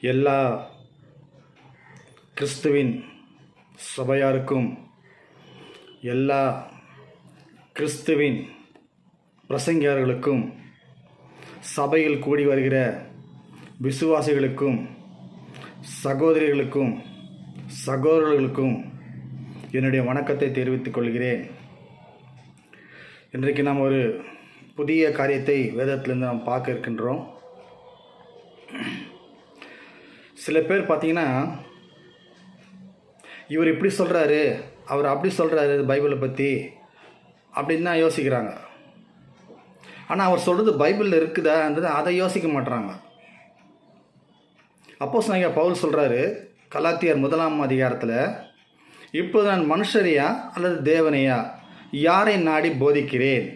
எல்லா கிறிஸ்துவின் சபையாருக்கும், எல்லா கிறிஸ்துவின் பிரசங்கியார்களுக்கும், சபையில் கூடி வருகிற விசுவாசிகளுக்கும், சகோதரிகளுக்கும், சகோதரர்களுக்கும் என்னுடைய வணக்கத்தை தெரிவித்துக் கொள்கிறேன். இன்றைக்கு நாம் ஒரு புதிய காரியத்தை வேதத்திலிருந்து நாம் பார்க்க இருக்கின்றோம். சில பேர் பார்த்தீங்கன்னா, இவர் இப்படி சொல்கிறாரு, அவர் அப்படி சொல்கிறாரு பைபிளை பற்றி அப்படின்னு தான் யோசிக்கிறாங்க. ஆனால் அவர் சொல்கிறது பைபிளில் இருக்குதான்றது அதை யோசிக்க மாட்டுறாங்க. அப்போஸ்தலனாகிய பவுல் சொல்கிறாரு கலாத்தியர் 1ஆம் அதிகாரத்தில், இப்போது நான் மனுஷரையா அல்லது தேவனையா யாரை நாடி போதிக்கிறேன்?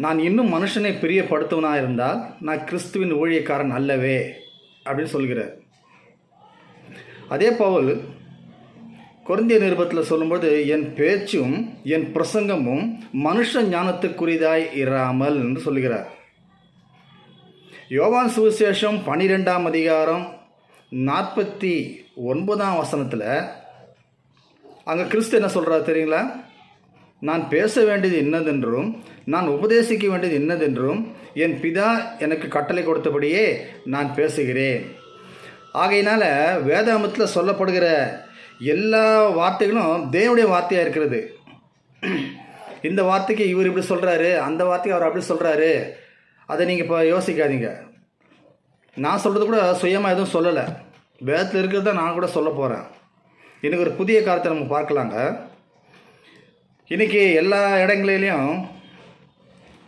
நான் இன்னும் மனுஷனை பிரியப்படுத்துவனாக இருந்தால் நான் கிறிஸ்துவின் ஊழியக்காரன் அல்லவே அப்படின்னு சொல்கிறார். அதே பவுல் கொரிந்தியர் நிருபத்தில் சொல்லும்போது, என் பேச்சும் என் பிரசங்கமும் மனுஷ ஞானத்துக்குரியதாய் இராமல் என்று சொல்லுகிறார். யோவான் சுவிசேஷம் 12ஆம் அதிகாரம் 49ஆம் வசனத்தில் அங்கே கிறிஸ்து என்ன சொல்கிறார் தெரியுங்களா? நான் பேச வேண்டியது என்னதென்றும் நான் உபதேசிக்க வேண்டியது என்னதென்றும் என் பிதா எனக்கு கட்டளை கொடுத்தபடியே நான் பேசுகிறேன். ஆகையினால் வேதாகமத்தில் சொல்லப்படுகிற எல்லா வார்த்தைகளும் தேவனுடைய வார்த்தையாக இருக்கிறது. இந்த வார்த்தைக்கு இவர் இப்படி சொல்கிறாரு, அந்த வார்த்தைக்கு அவர் அப்படி சொல்கிறாரு, அதை நீங்கள் இப்போ யோசிக்காதீங்க. நான் சொல்கிறது கூட சுயமாக எதுவும் சொல்லலை, வேதத்தில் இருக்கிறது தான் நான் கூட சொல்ல போகிறேன். இன்றைக்கி ஒரு புதிய காரியத்தை நம்ம பார்க்கலாங்க. இன்றைக்கி எல்லா இடங்களிலையும்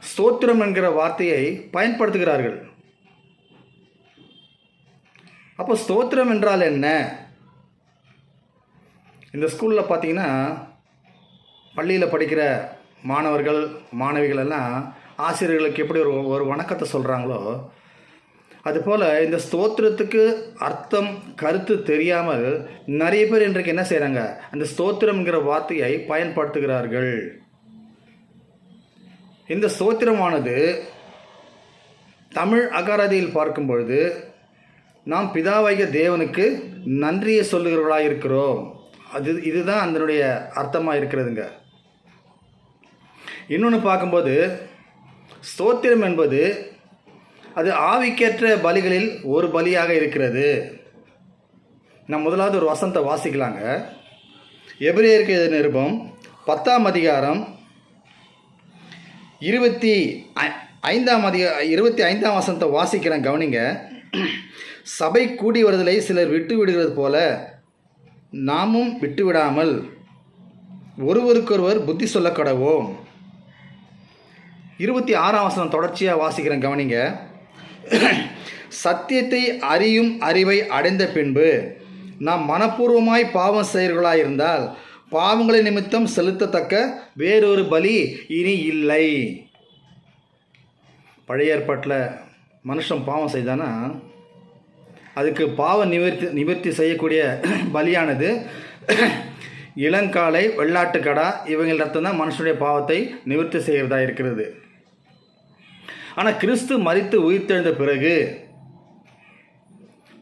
ஸ்தோத்திரம் என்கிற வார்த்தையை பயன்படுத்துகிறார்கள். அப்போ ஸ்தோத்திரம் என்றால் என்ன? இந்த ஸ்கூலில் பார்த்தீங்கன்னா, பள்ளியில் படிக்கிற மாணவர்கள் மாணவிகள் எல்லாம் ஆசிரியர்களுக்கு எப்படி ஒரு வணக்கத்தை சொல்கிறாங்களோ, அதுபோல் இந்த ஸ்தோத்திரத்துக்கு அர்த்தம் கருத்து தெரியாமல் நிறைய பேர் இன்றைக்கு என்ன செய்கிறாங்க, அந்த ஸ்தோத்திரம்ங்கிற வார்த்தையை பயன்படுத்துகிறார்கள். இந்த ஸ்தோத்திரமானது தமிழ் அகராதியில் பார்க்கும் பொழுது, நாம் பிதாவாகிய தேவனுக்கு நன்றியை சொல்லுகிறவர்களாக இருக்கிறோம், இதுதான் அதனுடைய அர்த்தமாக இருக்கிறதுங்க. இன்னொன்று பார்க்கும்போது, ஸ்தோத்திரம் என்பது அது ஆவிக்கேற்ற பலிகளில் ஒரு பலியாக இருக்கிறது. நான் முதலாவது ஒரு வசனத்தை வாசிக்கலாங்க. எபிரேயருக்கு எழுதின நிருபம் 10ஆம் அதிகாரம் 25ஆம் வசனத்தை வாசிக்கிறேன், கவனிங்க. சபை கூடி வருதலை சிலர் விட்டு விடுகிறது போல நாமும் விட்டுவிடாமல் ஒருவருக்கொருவர் புத்தி சொல்ல கடவோம். 26ஆம் வசனம் தொடர்ச்சியாக வாசிக்கிறேன், கவனிங்க. சத்தியத்தை அறியும் அறிவை அடைந்த பின்பு நாம் மனப்பூர்வமாய் பாவம் செய்கிறவர்களாக இருந்தால் பாவங்களை நிமித்தம் செலுத்தத்தக்க வேறொரு பலி இனி இல்லை. பழைய ஏற்பாட்டில் மனுஷன் பாவம் செய்தானா அதுக்கு பாவ நிவர்த்தி செய்யக்கூடிய பலியானது இளங்காளை, வெள்ளாட்டுக்கடா இவங்களிடத்தான் தான் மனுஷனுடைய பாவத்தை நிவர்த்தி செய்கிறதா இருக்கிறது. ஆனால் கிறிஸ்து மரித்து உயிர்த்தெழுந்த பிறகு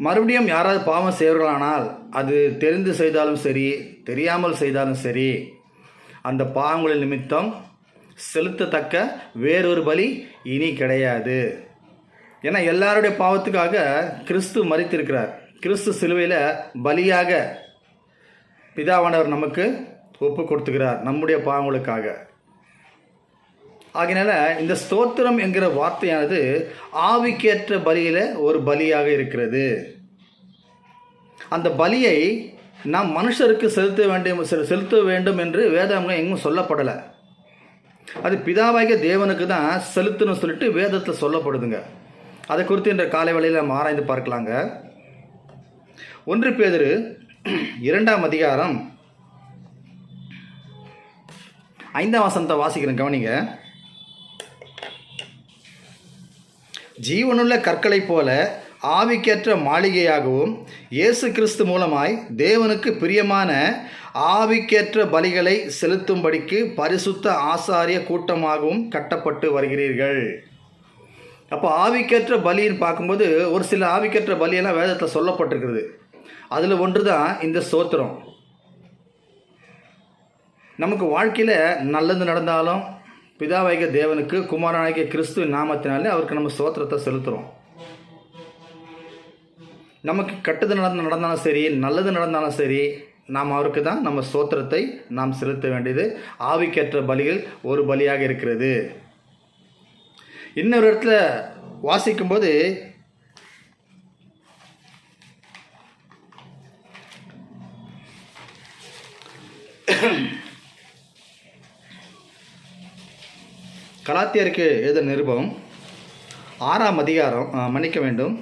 மறுபடியும் யாராவது பாவம் செய்வர்களானால், அது தெரிந்து செய்தாலும் சரி தெரியாமல் செய்தாலும் சரி, அந்த பாவங்களின் நிமித்தம் செலுத்தத்தக்க வேறொரு பலி இனி கிடையாது. ஏன்னா எல்லாருடைய பாவத்துக்காக கிறிஸ்து மரித்திருக்கிறார். கிறிஸ்து சிலுவையில் பலியாக பிதாவானவர் நமக்கு ஒப்பு கொடுத்துக்கிறார் நம்முடைய பாவங்களுக்காக. ஆகையினால இந்த ஸ்தோத்திரம் என்கிற வார்த்தையானது ஆவிக்கேற்ற பலியில் ஒரு பலியாக இருக்கிறது. அந்த பலியை நாம் மனுஷருக்கு செலுத்த வேண்டும் என்று வேதாகமம் எங்கும் சொல்லப்படலை. அது பிதாவாகிய தேவனுக்கு தான் செலுத்தணும் சொல்லிட்டு வேதத்தில் சொல்லப்படுதுங்க. அதை குறித்து இன்ற காலை வேளையில் நம்ம ஆராய்ந்து பார்க்கலாங்க. 1 பேதுரு 2ஆம் அதிகாரம் 5ஆம் வசனத்தை வாசிக்கிறேன், கவனிங்க. ஜீவனுள்ள கற்களைப் போல ஆவிக்கேற்ற மாளிகையாகவும் இயேசு கிறிஸ்து மூலமாய் தேவனுக்கு பிரியமான ஆவிக்கேற்ற பலிகளை செலுத்தும்படிக்கு பரிசுத்த ஆசாரிய கூட்டமாகவும் கட்டப்பட்டு வருகிறீர்கள். அப்போ ஆவிக்கேற்ற பலின்னு பார்க்கும்போது ஒரு சில ஆவிக்கேற்ற பலியெல்லாம் வேதத்தில் சொல்லப்பட்டிருக்கிறது. அதில் ஒன்று தான் இந்த ஸ்தோத்திரம். நமக்கு வாழ்க்கையில் நல்லது நடந்தாலும் பிதாவாகிய தேவனுக்கு, குமாரனாகிய கிறிஸ்துவின் நாமத்தினாலே அவருக்கு நம்ம ஸ்தோத்திரத்தை செலுத்துகிறோம். நமக்கு கெட்டது நடந்தாலும் சரி, நல்லது நடந்தாலும் சரி, நாம் அவருக்கு தான் நம்ம ஸ்தோத்திரத்தை நாம் செலுத்த வேண்டியது. ஆவிக்கேற்ற பலிகள் ஒரு பலியாக இருக்கிறது. இன்னொரு இடத்துல வாசிக்கும்போது கலாத்தியருக்கு எழுதின நிருபம் 6ஆம் அதிகாரம், மன்னிக்க வேண்டும்,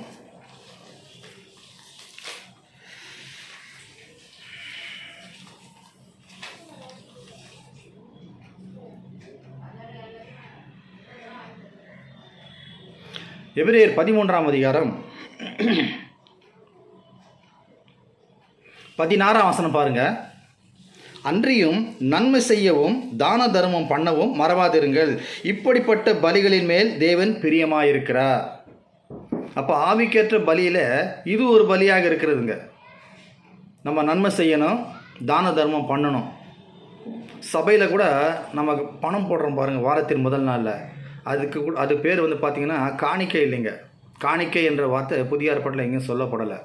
எபிரேயர் 13ஆம் அதிகாரம் 16ஆம் வசனம் பாருங்க. அன்றியும் நன்மை செய்யவும் தான தர்மம் பண்ணவும் மறவாதிருங்கள், இப்படிப்பட்ட பலிகளின் மேல் தேவன் பிரியமாயிருக்கிறார். அப்போ ஆவிக்கேற்ற பலியில் இது ஒரு பலியாக இருக்கிறதுங்க. நம்ம நன்மை செய்யணும், தான தர்மம் பண்ணணும். சபையில் கூட நமக்கு பணம் போடுறோம் பாருங்கள், வாரத்தின் முதல் நாளில். அது பேர் வந்து பார்த்திங்கன்னா காணிக்கை இல்லைங்க. காணிக்கை என்ற வார்த்தை புதிய ஏற்பாட்டில் எங்கேயும் சொல்லப்படலை.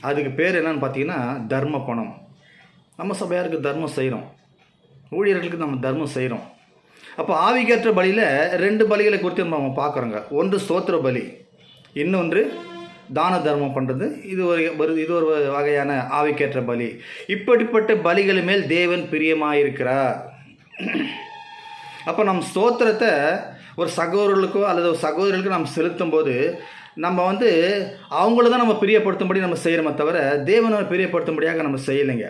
அதுக்கு பேர் என்னன்னு பார்த்தீங்கன்னா தர்ம பணம். நம்ம சபையாருக்கு தர்மம் செய்கிறோம், ஊழியர்களுக்கு நம்ம தர்மம் செய்கிறோம். அப்போ ஆவிக்கேற்ற பலியில் 2 பலிகளை குறித்து நம்ம பார்க்குறோங்க. ஒன்று ஸ்தோத்திர பலி, இன்னொன்று தான தர்மம் பண்ணுறது. இது ஒரு வகையான ஆவிக்கேற்ற பலி. இப்படிப்பட்ட பலிகள் மேல் தேவன் பிரியமாயிருக்கிறார். அப்போ நம்ம ஸ்தோத்திரத்தை ஒரு சகோதரர்களுக்கோ அல்லது ஒரு சகோதரர்களுக்கோ நம்ம செலுத்தும் போது நம்ம வந்து அவங்கள தான் நம்ம பிரியப்படுத்தும்படி நம்ம செய்கிறோமே தவிர தேவனை பிரியப்படுத்தும்படியாக நம்ம செய்யலைங்க.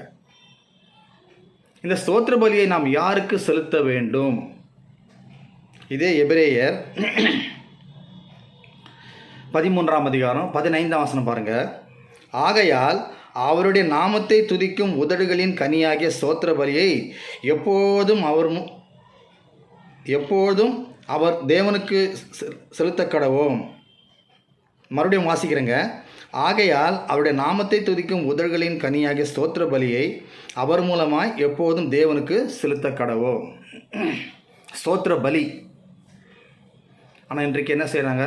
இந்த ஸ்தோத்திர பலியை நாம் யாருக்கு செலுத்த வேண்டும்? இதே எபிரேயர் 13ஆம் அதிகாரம் 15ஆம் வசனம் பாருங்க. ஆகையால் அவருடைய நாமத்தை துதிக்கும் உதடுகளின் கனியாகிய ஸ்தோத்திர பலியை எப்போதும் அவர் தேவனுக்கு செலுத்த கடவோம். மறுபடியும் வாசிக்கிறேங்க. ஆகையால் அவருடைய நாமத்தை துதிக்கும் உதடுகளின் கனியாகிய ஸ்தோத்திர பலியை அவர் மூலமாய் எப்போதும் தேவனுக்கு செலுத்த கடவோம். ஸ்தோத்திர பலி. ஆனால் இன்றைக்கு என்ன செய்கிறாங்க?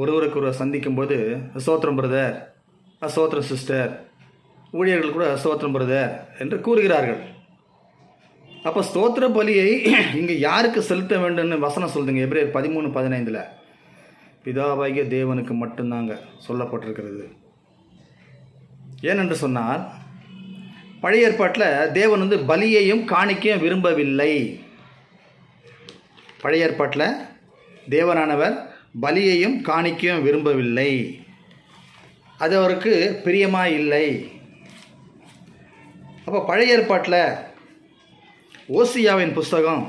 ஒருவருக்கு சந்திக்கும்போது ஸ்தோத்திரம் பிரதர், ஸ்தோத்திரம் சிஸ்டர், ஊழியர்கள் கூட ஸ்தோத்திரம் பிரதர் என்று கூறுகிறார்கள். அப்போ ஸ்தோத்திர பலியை இங்கே யாருக்கு செலுத்த வேண்டும்னு வசனம் சொல்லுதுங்க. எபிரேயர் 13:15 பிதாவாகிய தேவனுக்கு மட்டும்தாங்க சொல்லப்பட்டிருக்கிறது. ஏனென்று சொன்னால் பழைய ஏற்பாட்டில் தேவன் வந்து பலியையும் காணிக்கையும் விரும்பவில்லை. பழைய ஏற்பாட்டில் தேவனானவர் பலியையும் காணிக்கையும் விரும்பவில்லை. அது அவருக்கு பிரியமாக இல்லை. அப்போ பழைய ஏற்பாட்டில் ஓசியாவின் புஸ்தகம்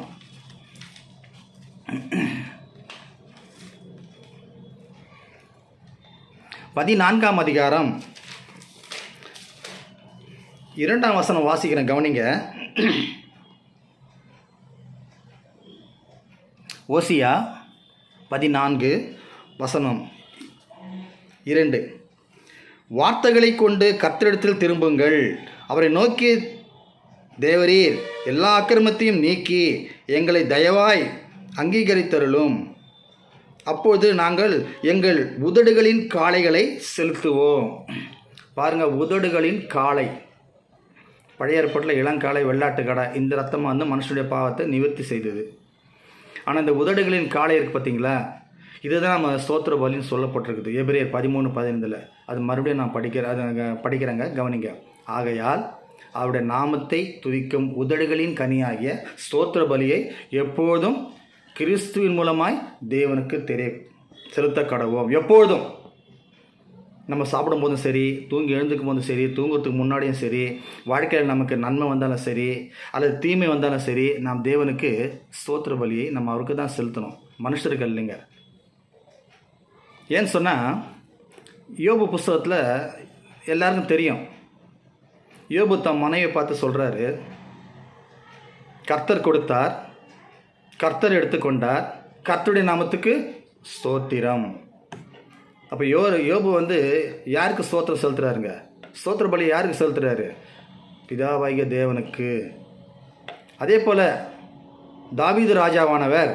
14ஆம் அதிகாரம் 2ஆம் வசனம் வாசிக்கிறேன், கவனிங்க. ஓசியா 14 வசனம் 2. வார்த்தைகளை கொண்டு கர்த்தரிடத்தில் திரும்புங்கள், அவரை நோக்கி தேவரீர் எல்லா அக்கிரமத்தையும் நீக்கி எங்களை தயவாய் அங்கீகரித்தருளும், அப்போது நாங்கள் எங்கள் உதடுகளின் காளைகளை செலுத்துவோம். பாருங்கள், உதடுகளின் காளை. பழைய ஏற்பாட்டில் இளங்காளை, வெள்ளாட்டு கடை, இந்த ரத்தம் வந்து மனுஷனுடைய பாவத்தை நிவர்த்தி செய்தது. ஆனால் இந்த உதடுகளின் காளை இருக்குது பார்த்தீங்களா, இதுதான் நம்ம ஸ்தோத்திர பலின்னு சொல்லப்பட்டிருக்குது எபிரேயர் 13:15. அது மறுபடியும் நான் படிக்கிறேங்க, கவனிங்க. ஆகையால் அவருடைய நாமத்தை துதிக்கும் உதடுகளின் கனியாகிய ஸ்தோத்திர பலியை எப்போதும் கிறிஸ்துவின் மூலமாய் தேவனுக்கு செலுத்த கடவோம். எப்பொழுதும் நம்ம சாப்பிடும் போதும் சரி, தூங்கி எழுந்துக்கும் போதும் சரி, தூங்குறதுக்கு முன்னாடியும் சரி, வாழ்க்கையில் நமக்கு நன்மை வந்தாலும் சரி அல்லது தீமை வந்தாலும் சரி, நாம் தேவனுக்கு ஸ்தோத்திர பலியை நம்ம அவருக்கு தான் செலுத்தணும், மனுஷருக்கு இல்லைங்க. ஏன்னு சொன்னால் யோபு புஸ்தகத்தில் எல்லாருக்கும் தெரியும். யோபு தம் மனைவியை பார்த்து சொல்கிறாரு, கர்த்தர் கொடுத்தார், கர்த்தர் எடுத்துக்கொண்டார், கர்த்தருடைய நாமத்துக்கு ஸ்தோத்திரம். அப்போ யோபு வந்து யாருக்கு ஸ்தோத்திரம் செலுத்துறாருங்க? ஸ்தோத்திர பலி யாருக்கு செலுத்துறாரு? பிதாவாகிய தேவனுக்கு. அதே போல் தாவீது ராஜாவானவர்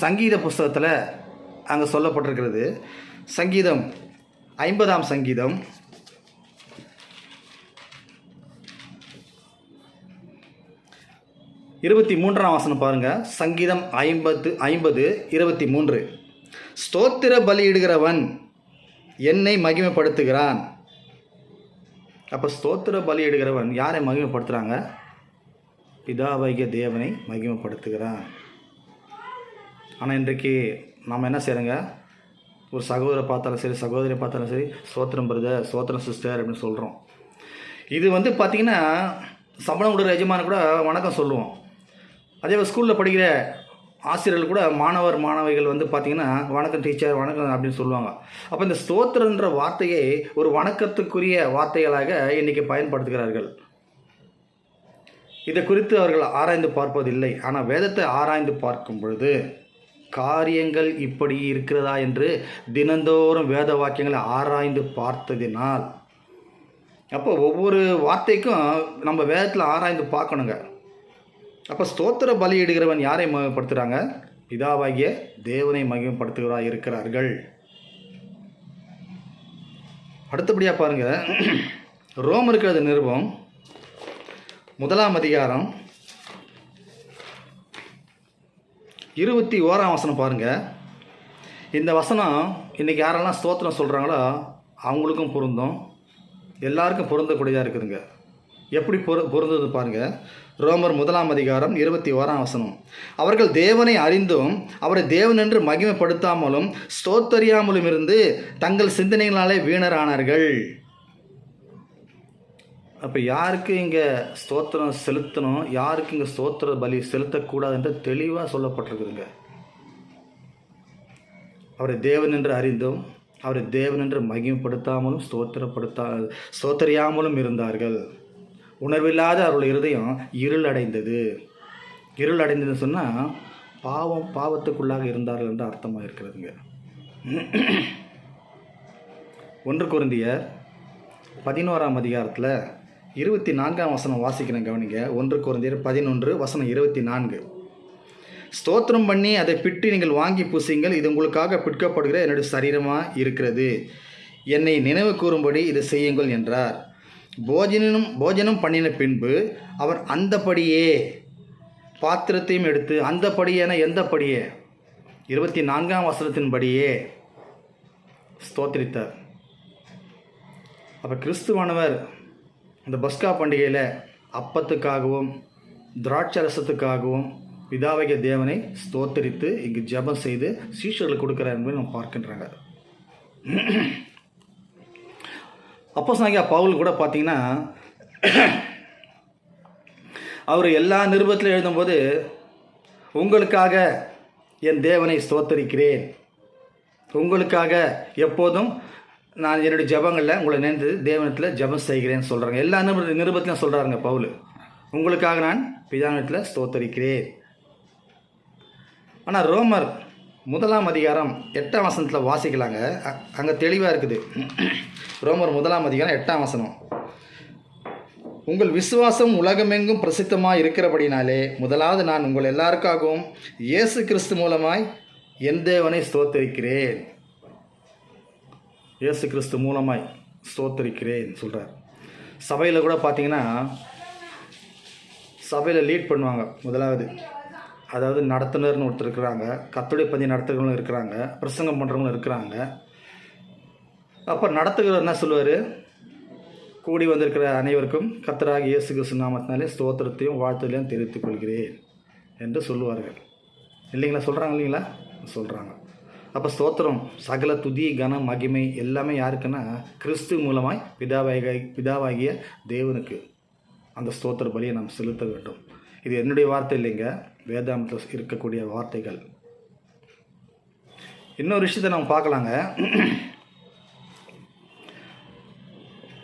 சங்கீத புஸ்தகத்தில் அங்கே சொல்லப்பட்டிருக்கிறது. சங்கீதம் 50ஆம் சங்கீதம் 23ஆம் வசனம் பாருங்கள். சங்கீதம் 50:23. ஸ்தோத்திர பலியிடுகிறவன் என்னை மகிமைப்படுத்துகிறான். அப்போ ஸ்தோத்திர பலியிடுகிறவன் யாரை மகிமைப்படுத்துகிறாங்க? பிதாவாகிய தேவனை மகிமைப்படுத்துகிறான். ஆனால் இன்றைக்கு நாம் என்ன செய்கிறோங்க? ஒரு சகோதரை பார்த்தாலும் சரி, சகோதரியை பார்த்தாலும் சரி, ஸ்தோத்திரம் பிரதர், ஸ்தோத்திரம் சிஸ்டர் அப்படின்னு சொல்கிறோம். இது வந்து பார்த்திங்கன்னா சம்பளம் கொடுக்குற எஜமான கூட வணக்கம் சொல்லுவோம். அதே ஸ்கூலில் படிக்கிற ஆசிரியர்கள் கூட மாணவிகள் வந்து பார்த்திங்கன்னா வணக்கம் டீச்சர், வணக்கம் அப்படின்னு சொல்லுவாங்க. அப்போ இந்த ஸ்தோத்திரன்ற வார்த்தையை ஒரு வணக்கத்துக்குரிய வார்த்தைகளாக இன்றைக்கி பயன்படுத்துகிறார்கள். இதை குறித்து அவர்கள் ஆராய்ந்து பார்ப்பதில்லை. ஆனால் வேதத்தை ஆராய்ந்து பார்க்கும் பொழுது காரியங்கள் இப்படி இருக்கிறதா என்று தினந்தோறும் வேத வாக்கியங்களை ஆராய்ந்து பார்த்ததினால், அப்போ ஒவ்வொரு வார்த்தைக்கும் நம்ம வேதத்தில் ஆராய்ந்து பார்க்கணுங்க. அப்போ ஸ்தோத்திர பலியிடுகிறவன் யாரை மகிமைப்படுத்துகிறாங்க? பிதாவாகிய தேவனை மகிமைப்படுத்துகிறா இருக்கிறார்கள். அடுத்தபடியாக பாருங்கள், ரோமருக்கு அது நிருபம் 1ஆம் அதிகாரம் 21ஆம் வசனம் பாருங்கள். இந்த வசனம் இன்றைக்கி யாரெல்லாம் ஸ்தோத்திரம் சொல்கிறாங்களோ அவங்களுக்கும் பொருந்தும், எல்லாருக்கும் பொருந்தக்கூடியதாக இருக்குதுங்க. எப்படி பொருந்தது பாருங்கள். ரோமர் 1ஆம் அதிகாரம் 21ஆம் வசனம். அவர்கள் தேவனை அறிந்தும் அவரை தேவன் என்று மகிமைப்படுத்தாமலும் ஸ்தோத்தரியாமலும் இருந்து தங்கள் சிந்தனைகளாலே வீணரானார்கள். அப்போ யாருக்கு இங்கே ஸ்தோத்திரம் செலுத்தணும், யாருக்கு இங்கே ஸ்தோத்திர பலி செலுத்தக்கூடாது என்று தெளிவாக சொல்லப்பட்டிருக்குதுங்க. அவரை தேவன் என்று அறிந்தும் அவரை தேவன் என்று மகிமைப்படுத்தாமலும் ஸ்தோத்தரியாமலும் இருந்தார்கள். உணர்வில்லாத அவருடைய இருதயம் இருள் அடைந்ததுன்னு சொன்னால் பாவத்துக்குள்ளாக இருந்தார்கள் என்று அர்த்தமாக இருக்கிறதுங்க. 1 கொரிந்தியர் 11ஆம் அதிகாரத்தில் 24ஆம் வசனம் வாசிக்கிறேன், கவனிங்க. 1 கொரிந்தியர் 11 வசனம் 24. ஸ்தோத்திரம் பண்ணி அதை பிட்டு நீங்கள் வாங்கி பூசிங்கள், இது உங்களுக்காக பிற்கப்படுகிற என்னுடைய சரீரமாக இருக்கிறது, என்னை நினைவு கூறும்படி இதை செய்யுங்கள் என்றார். போஜனம் பண்ணின பின்பு அவர் அந்தபடியே பாத்திரத்தையும் எடுத்து, அந்தபடியேன எந்தபடியே? 24ஆம் வசனத்தின்படியே ஸ்தோத்திரித்தார். அப்போ கிறிஸ்துவானவர் இந்த பஸ்கா பண்டிகையில் அப்பத்துக்காகவும் திராட்சரசத்துக்காகவும் பிதாவாகிய தேவனை ஸ்தோத்தரித்து இங்கு ஜெபம் செய்து சீஷர்களுக்கு கொடுக்குறார் என்பதை நம்ம பார்க்கின்றாங்க. அப்போஸ்தலனாகிய பவுல் கூட பார்த்தீங்கன்னா அவர் எல்லா நிருபத்திலும் எழுதும்போது உங்களுக்காக என் தேவனை ஸ்தோத்தரிக்கிறேன், உங்களுக்காக எப்போதும் நான் என்னுடைய ஜெபங்களில் உங்களை நினைத்து தேவனத்தில் ஜெபம் செய்கிறேன்னு சொல்கிறாங்க. எல்லா நிருபத்திலும் சொல்கிறாருங்க பவுல், உங்களுக்காக நான் பிதாவினத்தில் ஸ்தோத்தரிக்கிறேன். ஆனால் ரோமர் 1ஆம் அதிகாரம் 8ஆம் வசனத்தில் வாசிக்கலாங்க, அங்கே தெளிவாக இருக்குது. ரோமர் 1ஆம் அதிகாரம் 8ஆம் வசனம். உங்கள் விசுவாசம் உலகமெங்கும் பிரசித்தமாக இருக்கிறபடினாலே முதலாவது நான் உங்கள் எல்லாருக்காகவும் இயேசு கிறிஸ்து மூலமாய் என் தேவனை ஸ்தோத்தரிக்கிறேன். இயேசு கிறிஸ்து மூலமாய் ஸ்தோத்தரிக்கிறேன் சொல்கிறார். சபையில் கூட பார்த்தீங்கன்னா சபையில் லீட் பண்ணுவாங்க. முதலாவது அதாவது நடத்துனர்னு ஒருத்தர் இருக்கிறாங்க, கர்த்தருடைய பந்தி நடத்துகிறவங்களும் இருக்கிறாங்க, பிரசங்கம் பண்ணுறவங்களும் இருக்கிறாங்க. அப்போ நடத்துகிறவர் என்ன சொல்லுவார்? கூடி வந்திருக்கிற அனைவருக்கும் கர்த்தராகிய இயேசு கிறிஸ்து நாமத்தினாலே ஸ்தோத்திரத்தையும் வாழ்த்துலையும் தெரிவித்துக் கொள்கிறேன் என்று சொல்லுவார்கள். இல்லைங்களா? சொல்கிறாங்க இல்லைங்களா? சொல்கிறாங்க. அப்போ ஸ்தோத்திரம், சகல துதி கனம் மகிமை எல்லாமே யாருக்குன்னா கிறிஸ்து மூலமாய் பிதாவாகிய தேவனுக்கு அந்த ஸ்தோத்திர பலியை நாம் செலுத்த வேண்டும். இது என்னுடைய வார்த்தை இல்லைங்க, வேதாந்தத்தில் இருக்கக்கூடிய வார்த்தைகள். இன்னொரு விஷயத்தை நம்ம பார்க்கலாங்க.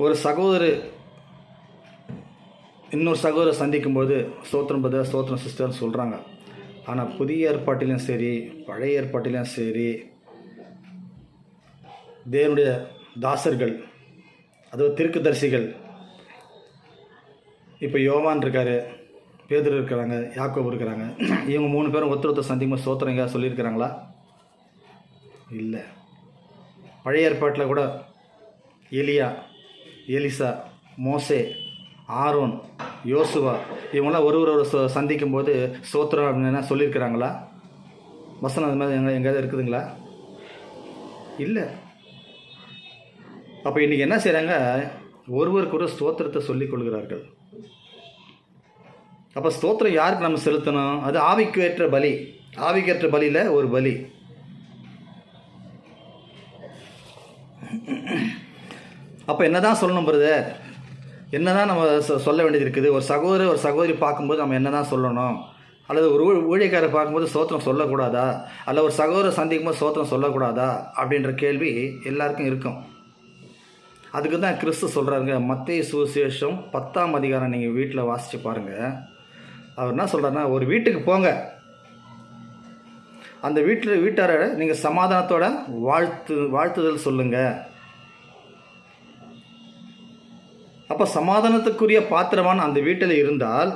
ஒரு சகோதரர் இன்னொரு சகோதரர் சந்திக்கும்போது ஸ்தோத்திரம் பிரதர், ஸ்தோத்திரம் சிஸ்டர்னு சொல்கிறாங்க. ஆனால் புதிய ஏற்பாட்டிலும் சரி பழைய ஏற்பாட்டிலும் சரி தேவனுடைய தாசர்கள், அதுவும் தீர்க்கதரிசிகள், இப்போ யோவான் இருக்கார், பேதுரு இருக்கிறாங்க, யாக்கோபு இருக்கிறாங்க, இவங்க 3 பேரும் ஒருத்தர் சந்திக்கும் ஸ்தோத்திரம் எங்கேயா சொல்லியிருக்கிறாங்களா? இல்லை. பழைய ஏற்பாட்டில் கூட எலியா, எலிசா, மோசே, ஆரோன், யோசுவா இவங்களாம் ஒருவரோட சந்திக்கும் போது ஸ்தோத்திரம் அப்படின்னு சொல்லியிருக்கிறாங்களா? வசனம் அது மாதிரி எங்கேயாவது இருக்குதுங்களா? இல்லை. அப்போ இன்றைக்கி என்ன செய்கிறாங்க? ஒருவருக்கு ஒரு ஸ்தோத்திரத்தை சொல்லிக் கொள்கிறார்கள். அப்போ ஸ்தோத்திரம் யாருக்கு நம்ம செலுத்தணும்? அது ஆவிக்கு ஏற்ற பலி. ஆவிக்கேற்ற பலியில் ஒரு பலி. அப்போ என்ன தான் சொல்லணும் பிரதர்? என்ன தான் நம்ம சொல்ல வேண்டியது இருக்குது? ஒரு சகோதரி பார்க்கும்போது நம்ம என்ன தான் சொல்லணும்? அல்லது ஒரு ஊழியக்காரர் பார்க்கும்போது ஸ்தோத்திரம் சொல்லக்கூடாதா? அல்ல ஒரு சகோதரர் சந்திக்கும் போது ஸ்தோத்திரம் சொல்லக்கூடாதா? அப்படின்ற கேள்வி எல்லாருக்கும் இருக்கும். அதுக்கு தான் கிறிஸ்து சொல்கிறாருங்க. மத்தேயு சுவிசேஷம் 10ஆம் அதிகாரம் நீங்கள் வீட்டில் வாசித்து பாருங்கள். அவர் என்ன சொல்கிறாருன்னா, ஒரு வீட்டுக்கு போங்க, அந்த வீட்டார நீங்கள் சமாதானத்தோட வாழ்த்துதல் சொல்லுங்கள். அப்போ சமாதானத்துக்குரிய பாத்திரமான அந்த வீட்டில் இருந்தால்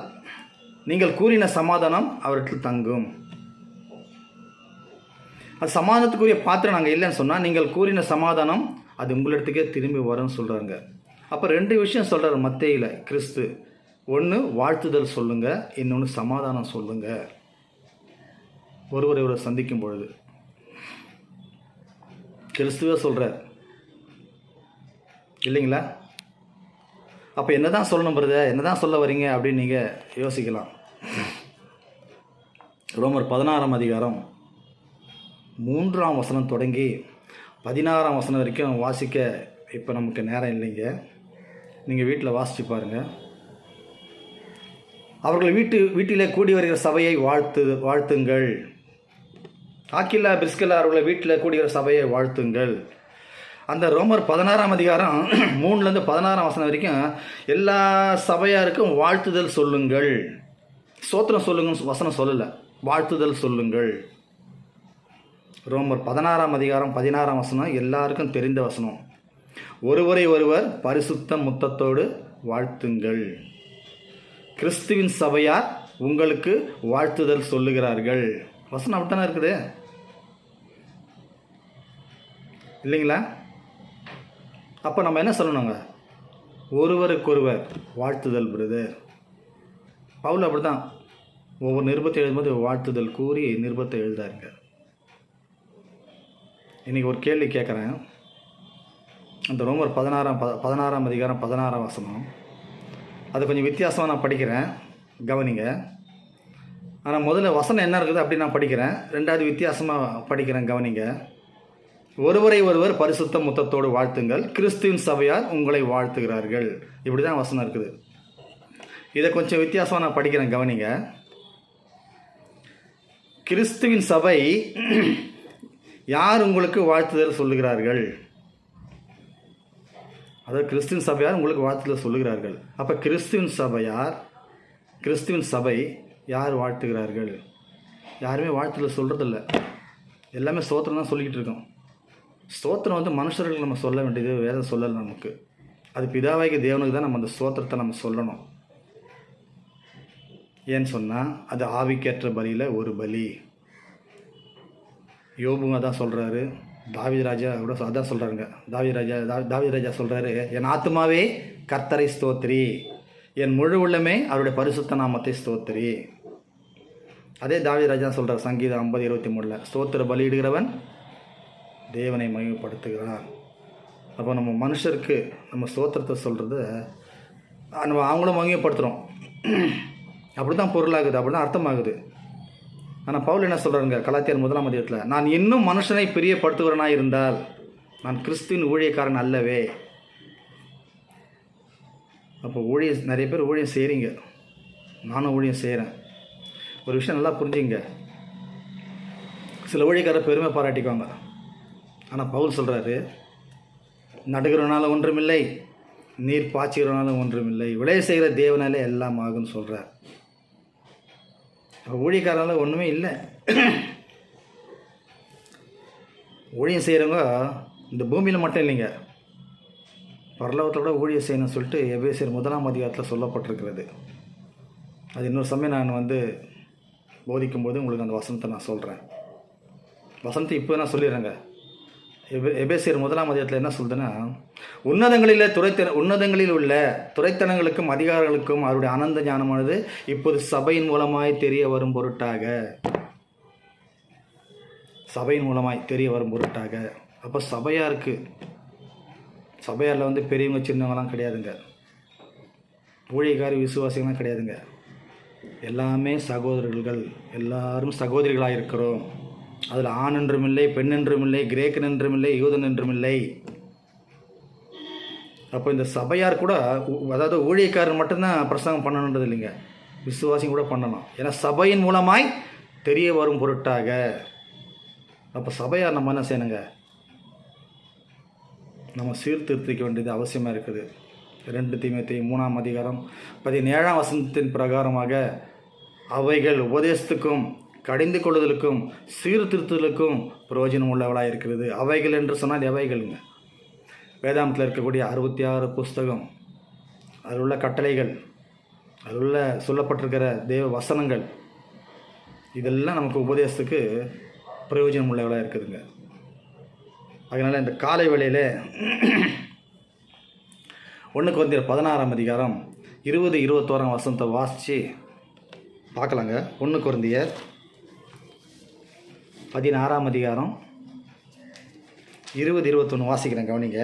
நீங்கள் கூறின சமாதானம் அவற்றில் தங்கும். அது சமாதானத்துக்குரிய பாத்திரம் நாங்கள் இல்லைன்னு சொன்னால் நீங்கள் கூறின சமாதானம் அது உங்களிடத்துக்கே திரும்பி வரும்னு சொல்கிறாங்க. அப்போ 2 விஷயம் சொல்கிறார் மத்தேயில கிறிஸ்து. ஒன்று வாழ்த்துதல் சொல்லுங்கள், இன்னொன்று சமாதானம் சொல்லுங்கள் ஒருவரை சந்திக்கும் பொழுது. கிறிஸ்துவே சொல்கிறார் இல்லைங்களா? அப்போ என்ன தான் சொல்லணும் பிரதர், என்ன தான் சொல்ல வரீங்க அப்படின்னு நீங்கள் யோசிக்கலாம். ரோமர் 16ஆம் அதிகாரம் 3ஆம் வசனம் தொடங்கி 16ஆம் வசனம் வரைக்கும் வாசிக்க இப்போ நமக்கு நேரம் இல்லைங்க. நீங்கள் வீட்டில் வாசித்து பாருங்கள். அவர்கள் வீட்டிலே கூடி வருகிற சபையை வாழ்த்துங்கள். ஆக்கில்லா பிரிஸ்கில்லா அவர்களை வீட்டில் கூடி வர சபையை வாழ்த்துங்கள். அந்த ரோமர் 16ஆம் அதிகாரம் 3லேருந்து 16ஆம் வசனம் வரைக்கும் எல்லா சபையாருக்கும் வாழ்த்துதல் சொல்லுங்கள். ஸ்தோத்திரம் சொல்லுங்கன்னு வசனம் சொல்லலை, வாழ்த்துதல் சொல்லுங்கள். ரோமர் 16ஆம் அதிகாரம் 16ஆம் வசனம் எல்லாருக்கும் தெரிந்த வசனம். ஒருவரை ஒருவர் பரிசுத்த முத்தத்தோடு வாழ்த்துங்கள். கிறிஸ்துவின் சபையார் உங்களுக்கு வாழ்த்துதல் சொல்லுகிறார்கள். வசனம் அப்படித்தானே இருக்குது இல்லைங்களா? அப்போ நம்ம என்ன சொல்லணுங்க? ஒருவருக்கொருவர் வாழ்த்துதல் பிரதர். பவுல் அப்படி தான் ஒவ்வொரு நிருபத்தை எழுதும்போது வாழ்த்துதல் கூறி நிருபத்தை எழுதாருங்க. இன்றைக்கி ஒரு கேள்வி கேட்குறேன். அந்த ரோமர் 16ஆம் அதிகாரம் 16ஆம் வசனம், அது கொஞ்சம் வித்தியாசமாக நான் படிக்கிறேன், கவனிங்க. ஆனால் முதல்ல வசனம் என்ன இருக்குது அப்படி நான் படிக்கிறேன், 2வது வித்தியாசமாக படிக்கிறேன், கவனிங்க. ஒருவரை ஒருவர் பரிசுத்த முத்தத்தோடு வாழ்த்துங்கள், கிறிஸ்துவின் சபையார் உங்களை வாழ்த்துகிறார்கள். இப்படி தான் வசனம் இருக்குது. இதை கொஞ்சம் வித்தியாசமாக நான் படிக்கிறேன், கவனிங்க. கிறிஸ்துவின் சபை யார் உங்களுக்கு வாழ்த்துதல் சொல்லுகிறார்கள்? அதாவது கிறிஸ்துவின் சபையார் உங்களுக்கு வாழ்த்துதல் சொல்லுகிறார்கள். அப்போ கிறிஸ்துவின் சபை யார் வாழ்த்துகிறார்கள்? யாருமே வாழ்த்துதல் சொல்கிறதில்ல, எல்லாமே ஸ்தோத்திரம் தான் சொல்லிக்கிட்டு இருக்கோம். ஸ்தோத்திரம் வந்து மனுஷர்களுக்கு நம்ம சொல்ல வேண்டியது வேதம் சொல்லலை நமக்கு. அது பிதாவாகிய தேவனுக்கு தான் நம்ம அந்த ஸ்தோத்திரத்தை நம்ம சொல்லணும். ஏன்னு சொன்னால் அது ஆவிக்கேற்ற பலியில் ஒரு பலி. யோபுங்க அதான் சொல்கிறாரு, தாவீது ராஜா கூட அதான் சொல்கிறாருங்க. தாவீது ராஜா சொல்கிறாரு, என் ஆத்துமாவே கர்த்தரை ஸ்தோத்திரி, என் முழு உள்ளமே அவருடைய பரிசுத்த நாமத்தை ஸ்தோத்திரி. அதே தாவீது ராஜா சொல்கிறார் சங்கீதம் 50:23, ஸ்தோத்திர பலியிடுகிறவன் தேவனை மகிமைப்படுத்துகிறான். அப்போ நம்ம மனுஷருக்கு நம்ம ஸ்தோத்திரத்தை சொல்கிறது நம்ம அவங்களும் மகிமைப்படுத்துகிறோம். அப்படி தான் பொருளாகுது, அப்படி தான் அர்த்தமாகுது. ஆனால் பவுல் என்ன சொல்கிறாருங்க கலாத்தியர் 1ஆம் அதிகாரத்தில், நான் இன்னும் மனுஷனை பிரியப்படுத்துகிறவனாக இருந்தால் நான் கிறிஸ்துவின் ஊழியக்காரன் அல்லவே. அப்போ நிறைய பேர் ஊழியம் செய்கிறீங்க, நானும் ஊழியம் செய்கிறேன். ஒரு விஷயம் நல்லா புரிஞ்சுங்க. சில ஊழியக்காரர் பெருமை பாராட்டிக்குவாங்க. ஆனால் பவுல் சொல்கிறாரு, நடுகிறனால ஒன்றுமில்லை, நீர் பாய்ச்சுகிறனால ஒன்றுமில்லை, விளைய செய்கிற தேவனாலே எல்லாம் ஆகுன்னு சொல்கிறார். ஊழியக்காரனால ஒன்றுமே இல்லை. ஊழியம் செய்கிறவங்க இந்த பூமியில் மட்டும் இல்லைங்க, பரலோகத்தில் கூட ஊழியம் செய்யணும்னு சொல்லிட்டு எபேசியர் 1ஆம் அதிகாரத்தில் சொல்லப்பட்டிருக்கிறது. அது இன்னொரு சமயம் நான் போதிக்கும்போது உங்களுக்கு அந்த வசனத்தை நான் சொல்கிறேன். வசனத்தை இப்போ நான் சொல்லிடுறேங்க. எபேசியர் 1ஆம் அதிகாரத்தில் என்ன சொல்லுதுன்னா, உன்னதங்களில் உள்ள துறைத்தனங்களுக்கும் அதிகாரங்களுக்கும் அவருடைய ஆனந்த ஞானமானது இப்போது சபையின் மூலமாய் தெரிய வரும் பொருட்டாக. சபையின் மூலமாய் தெரிய வரும் பொருட்டாக. அப்போ சபையாக இருக்குது. சபையாரில் பெரியவங்க சின்னவங்களாம் கிடையாதுங்க, ஊழியக்காரி விசுவாசிகள்லாம் கிடையாதுங்க. எல்லாமே சகோதரர்கள், எல்லாரும் சகோதரிகளாக இருக்கிறோம். அதில் ஆண் என்றும் இல்லை, பெண் என்றும் இல்லை, கிரேக்கன் என்றும் இல்லை, யூதன் என்றும் இல்லை. அப்போ இந்த சபையார் கூட, அதாவது ஊழியக்காரர் மட்டும்தான் பிரசங்கம் பண்ணணுன்றது இல்லைங்க, விசுவாசியும் கூட பண்ணணும். ஏன்னா சபையின் மூலமாய் தெரிய வரும் பொருட்டாக. அப்போ சபையார் நம்ம என்ன செய்யணுங்க, நம்ம சீர்திருத்திக்க வேண்டியது அவசியமாக இருக்குது. 2 தீமோத்தேயு 3ஆம் அதிகாரம் 17ஆம் வசனத்தின் பிரகாரமாக அவைகள் உபதேசத்துக்கும் கடிந்து கொள்ளுதலுக்கும் சீர்திருத்தலுக்கும் பிரயோஜனம் உள்ளவளாக இருக்கிறது. அவைகள் என்று சொன்னால் எவைகள்ங்க? வேதாந்தத்தில் இருக்கக்கூடிய 66 புஸ்தகம், அதில் உள்ள கட்டளைகள், அதில் உள்ள சொல்லப்பட்டிருக்கிற தேவ வசனங்கள், இதெல்லாம் நமக்கு உபதேசத்துக்கு பிரயோஜனம் உள்ளவளாக இருக்குதுங்க. அதனால் இந்த காலை வேளையில் 1 கொரிந்தியர் 16ஆம் அதிகாரம் 20-21 வசனத்தை வாசித்து பார்க்கலாங்க. 1 கொரிந்தியர் 16ஆம் அதிகாரம் 20-21 வாசிக்கிறேன், கவனிங்க.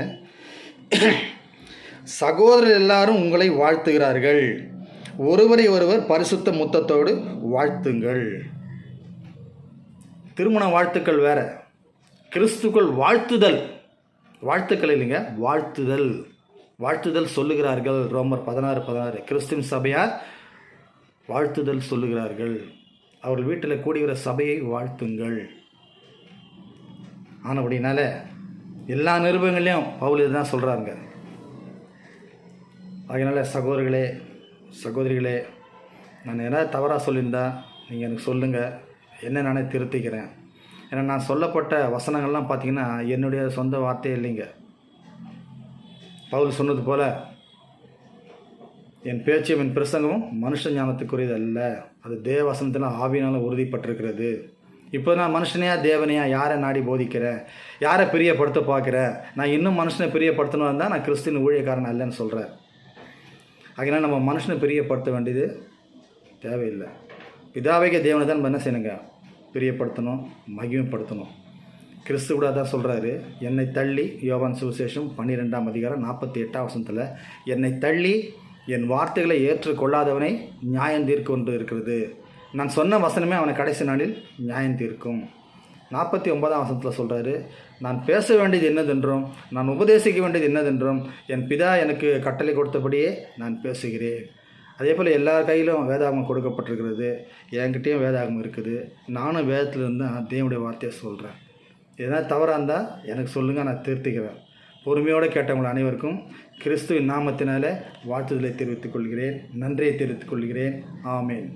சகோதரர் எல்லாரும் உங்களை வாழ்த்துகிறார்கள், ஒருவரை ஒருவர் பரிசுத்த முத்தத்தோடு வாழ்த்துங்கள். திருமண வாழ்த்துக்கள் வேற, கிறிஸ்துக்குள் வாழ்த்துதல், வாழ்த்துக்கள் இல்லைங்க, வாழ்த்துதல். வாழ்த்துதல் சொல்லுகிறார்கள். ரோமர் 16:16 கிறிஸ்துவின் சபையார் வாழ்த்துதல் சொல்லுகிறார்கள். அவர்கள் வீட்டில் கூடுகிற சபையை வாழ்த்துங்கள். ஆனபடினால எல்லா நிருபங்களையும் பவுல் இதுதான் சொல்கிறாருங்க. அதனால் சகோதரர்களே, சகோதரிகளே, நான் ஏதாவது தவறாக சொல்லியிருந்தா நீங்கள் எனக்கு சொல்லுங்கள், என்ன நானே திருத்திக்கிறேன். ஏன்னா நான் சொல்லப்பட்ட வசனங்கள்லாம் பார்த்திங்கன்னா என்னுடைய சொந்த வார்த்தையே இல்லைங்க. பவுல் சொன்னது போல் என் பேச்சும் என் பிரசங்கமும் மனுஷ ஞானத்துக்குரியது அல்ல, அது தேவ வசனத்தில் ஆவியினால் உறுதிப்பட்டிருக்கிறது. இப்போ நான் மனுஷனையா தேவனையா யாரை நாடி போதிக்கிறேன், யாரை பிரியப்படுத்த பார்க்குறேன்? நான் இன்னும் மனுஷனை பிரியப்படுத்தணும் இருந்தால் நான் கிறிஸ்துவின் ஊழியக்காரன் அல்லன்னு சொல்கிறேன். அதனால் நம்ம மனுஷனை பிரியப்படுத்த வேண்டியது தேவையில்லை. பிதாவேக தேவனை தான் என்ன செய்யணுங்க, பிரியப்படுத்தணும், மகிமைப்படுத்தணும். கிறிஸ்து கூட தான் சொல்கிறாரு, என்னை தள்ளி, யோவான் சுவிசேஷம் 12ஆம் அதிகாரம் 48ஆம் வசனத்தில், என்னை தள்ளி என் வார்த்தைகளை ஏற்றுக்கொள்ளாதவனை நியாயம் தீர்க்க ஒன்று இருக்கிறது. நான் சொன்ன வசனமே அவனை கடைசி நாளில் நியாயம் தீர்க்கும். 49ஆம் வசனத்தில் சொல்கிறாரு, நான் பேச வேண்டியது என்னதென்றும் நான் உபதேசிக்க வேண்டியது என்னதென்றும் என் பிதா எனக்கு கட்டளை கொடுத்தபடியே நான் பேசுகிறேன். அதே போல் எல்லார் கையிலும் வேதாகமம் கொடுக்கப்பட்டிருக்கிறது, என்கிட்டையும் வேதாகமம் இருக்குது. நானும் வேதத்திலிருந்து தேவனுடைய வார்த்தையை சொல்கிறேன். எதனா தவறாக இருந்தால் எனக்கு சொல்லுங்கள், நான் திருத்திக்கிறேன். பொறுமையோடு கேட்டவங்கள் அனைவருக்கும் கிறிஸ்துவின் நாமத்தினால வாழ்த்துதலை தெரிவித்துக் கொள்கிறேன், நன்றியை தெரிவித்துக் கொள்கிறேன். ஆமேன்.